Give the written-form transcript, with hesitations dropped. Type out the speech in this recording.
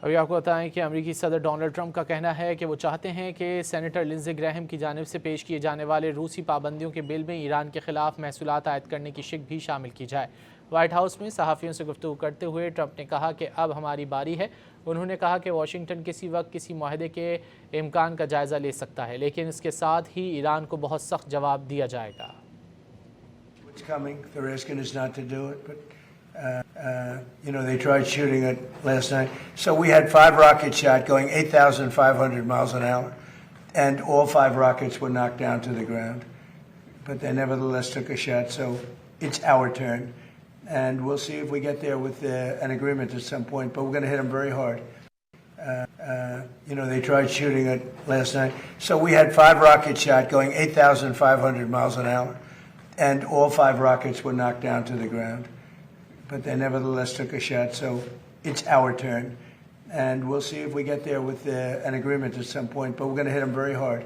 अभी आपको बताएं कि अमेरिकी सदर डोनाल्ड ट्रंप का कहना है कि वो चाहते हैं कि सेनेटर लिंडसे ग्रैहम की जानिब से पेश किए जाने वाले रूसी पाबंदियों के बिल में ईरान के खिलाफ महसूलात आयद करने की शिक भी शामिल की जाए। व्हाइट हाउस में सहाफ़ियों से गुफ्तगू करते हुए ट्रंप ने कहा कि अब हमारी बारी है। उन्होंने कहा कि वाशिंगटन किसी वक्त किसी मुआहदे के इम्कान का जायज़ा ले सकता है, लेकिन इसके साथ ही ईरान को बहुत सख्त जवाब दिया जाएगा। They tried shooting it last night. So we had 5 rockets shot going 8,500 miles an hour, and all 5 rockets were knocked down to the ground. But they nevertheless took a shot, so it's our turn. And we'll see if we get there with an agreement at some point, but we're going to hit them very hard. They tried shooting it last night. So we had 5 rockets shot going 8,500 miles an hour, and all 5 rockets were knocked down to the ground. But they nevertheless took a shot, so it's our turn. And we'll see if we get there with an agreement at some point, but we're going to hit them very hard.